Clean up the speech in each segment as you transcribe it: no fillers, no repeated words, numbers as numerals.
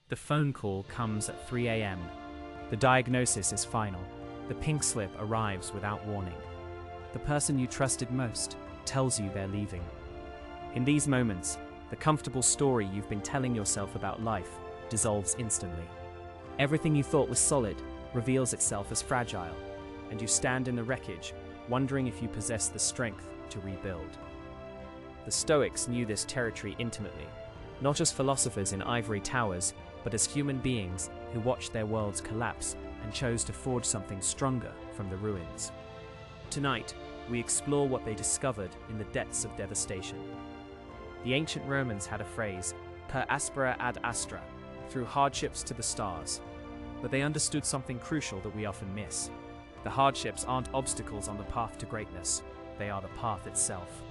The phone call comes at 3 a.m. The diagnosis is final. The pink slip arrives without warning. The person you trusted most tells you they're leaving. In these moments, the comfortable story you've been telling yourself about life dissolves instantly. Everything you thought was solid reveals itself as fragile, and you stand in the wreckage, wondering if you possess the strength to rebuild. The Stoics knew this territory intimately, not as philosophers in ivory towers, but as human beings who watched their worlds collapse and chose to forge something stronger from the ruins. Tonight, we explore what they discovered in the depths of devastation. The ancient Romans had a phrase, per aspera ad astra, through hardships to the stars. But they understood something crucial that we often miss. The hardships aren't obstacles on the path to greatness, they are the path itself.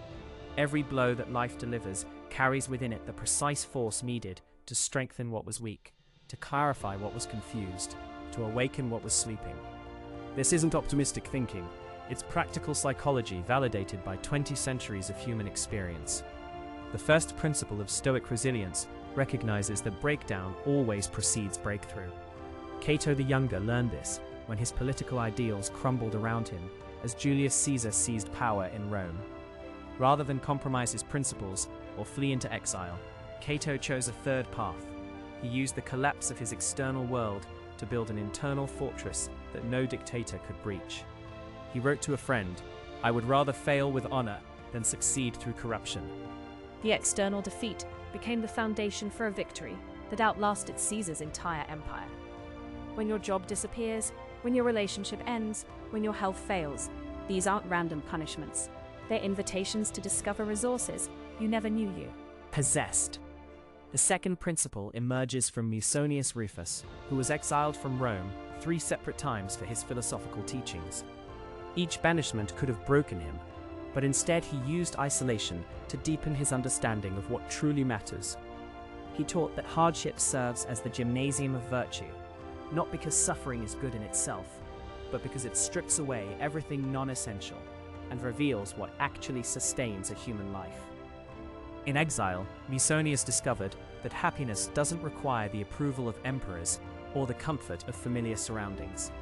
Every blow that life delivers carries within it the precise force needed to strengthen what was weak, to clarify what was confused, to awaken what was sleeping. This isn't optimistic thinking, it's practical psychology validated by 20 centuries of human experience. The first principle of Stoic resilience recognizes that breakdown always precedes breakthrough. Cato the Younger learned this when his political ideals crumbled around him as Julius Caesar seized power in Rome. Rather than compromise his principles or flee into exile, Cato chose a third path. He used the collapse of his external world to build an internal fortress that no dictator could breach. He wrote to a friend, "I would rather fail with honor than succeed through corruption." The external defeat became the foundation for a victory that outlasted Caesar's entire empire. When your job disappears, when your relationship ends, when your health fails, these aren't random punishments. They're invitations to discover resources you never knew you possessed. The second principle emerges from Musonius Rufus, who was exiled from Rome 3 separate times for his philosophical teachings. Each banishment could have broken him, but instead he used isolation to deepen his understanding of what truly matters. He taught that hardship serves as the gymnasium of virtue, not because suffering is good in itself, but because it strips away everything non-essential and reveals what actually sustains a human life. In exile, Musonius discovered that happiness doesn't require the approval of emperors or the comfort of familiar surroundings.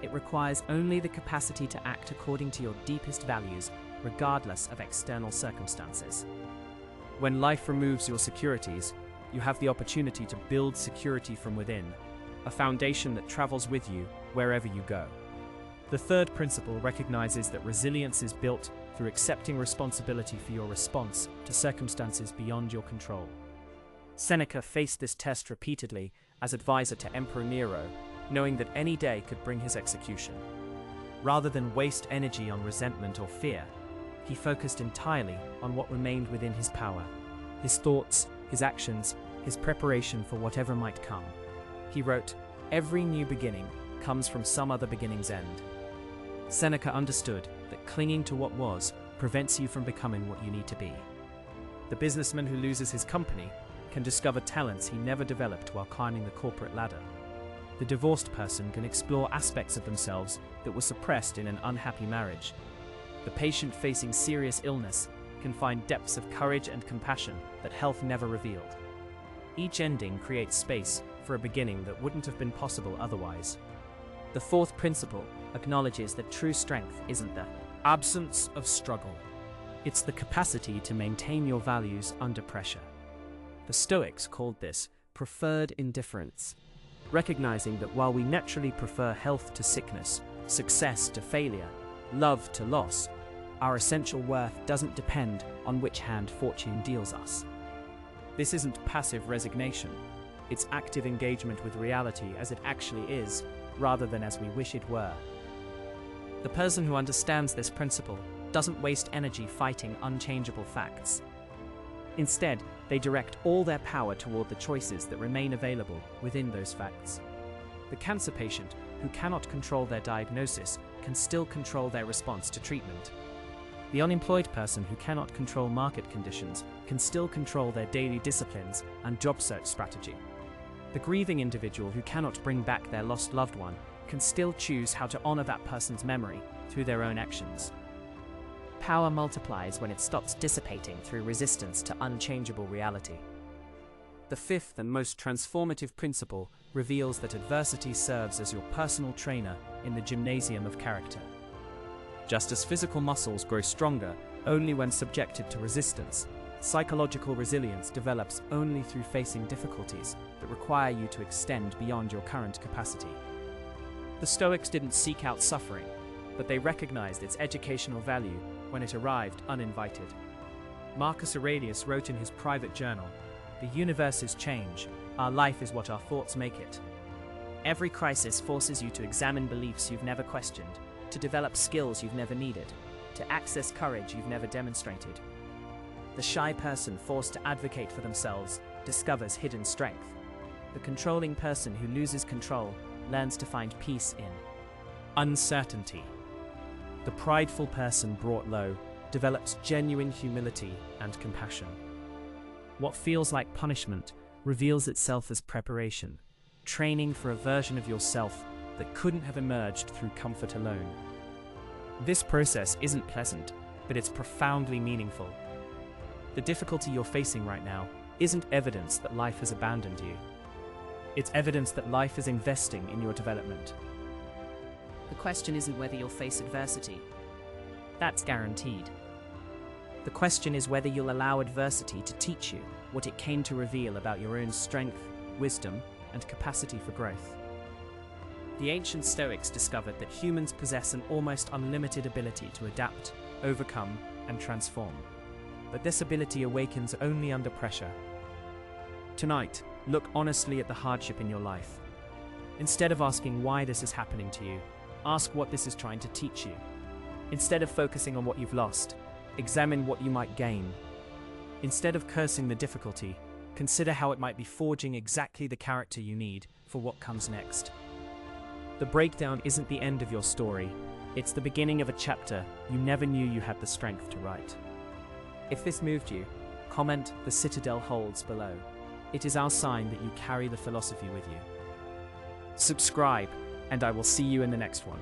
It requires only the capacity to act according to your deepest values, regardless of external circumstances. When life removes your securities, you have the opportunity to build security from within, a foundation that travels with you wherever you go. The third principle recognizes that resilience is built through accepting responsibility for your response to circumstances beyond your control. Seneca faced this test repeatedly as advisor to Emperor Nero, knowing that any day could bring his execution. Rather than waste energy on resentment or fear, he focused entirely on what remained within his power, his thoughts, his actions, his preparation for whatever might come. He wrote, "Every new beginning comes from some other beginning's end." Seneca understood that clinging to what was prevents you from becoming what you need to be. The businessman who loses his company can discover talents he never developed while climbing the corporate ladder. The divorced person can explore aspects of themselves that were suppressed in an unhappy marriage. The patient facing serious illness can find depths of courage and compassion that health never revealed. Each ending creates space for a beginning that wouldn't have been possible otherwise. The fourth principle acknowledges that true strength isn't the absence of struggle. It's the capacity to maintain your values under pressure. The Stoics called this preferred indifference, recognizing that while we naturally prefer health to sickness, success to failure, love to loss, our essential worth doesn't depend on which hand fortune deals us. This isn't passive resignation, it's active engagement with reality as it actually is, rather than as we wish it were. The person who understands this principle doesn't waste energy fighting unchangeable facts. Instead, they direct all their power toward the choices that remain available within those facts. The cancer patient who cannot control their diagnosis can still control their response to treatment. The unemployed person who cannot control market conditions can still control their daily disciplines and job search strategy. The grieving individual who cannot bring back their lost loved one can still choose how to honor that person's memory through their own actions. Power multiplies when it stops dissipating through resistance to unchangeable reality. The fifth and most transformative principle reveals that adversity serves as your personal trainer in the gymnasium of character. Just as physical muscles grow stronger only when subjected to resistance, psychological resilience develops only through facing difficulties that require you to extend beyond your current capacity. The Stoics didn't seek out suffering, but they recognized its educational value when it arrived uninvited. Marcus Aurelius wrote in his private journal, "The universe is change, our life is what our thoughts make it." Every crisis forces you to examine beliefs you've never questioned, to develop skills you've never needed, to access courage you've never demonstrated. The shy person forced to advocate for themselves discovers hidden strength. The controlling person who loses control learns to find peace in uncertainty. The prideful person brought low develops genuine humility and compassion. What feels like punishment reveals itself as preparation, training for a version of yourself that couldn't have emerged through comfort alone. This process isn't pleasant, but it's profoundly meaningful. The difficulty you're facing right now isn't evidence that life has abandoned you. It's evidence that life is investing in your development. The question isn't whether you'll face adversity. That's guaranteed. The question is whether you'll allow adversity to teach you what it came to reveal about your own strength, wisdom, and capacity for growth. The ancient Stoics discovered that humans possess an almost unlimited ability to adapt, overcome, and transform. But this ability awakens only under pressure. Tonight, look honestly at the hardship in your life. Instead of asking why this is happening to you, ask what this is trying to teach you. Instead of focusing on what you've lost, examine what you might gain. Instead of cursing the difficulty, consider how it might be forging exactly the character you need for what comes next. The breakdown isn't the end of your story, it's the beginning of a chapter you never knew you had the strength to write. If this moved you, comment "The Citadel holds" below. It is our sign that you carry the philosophy with you. Subscribe, and I will see you in the next one.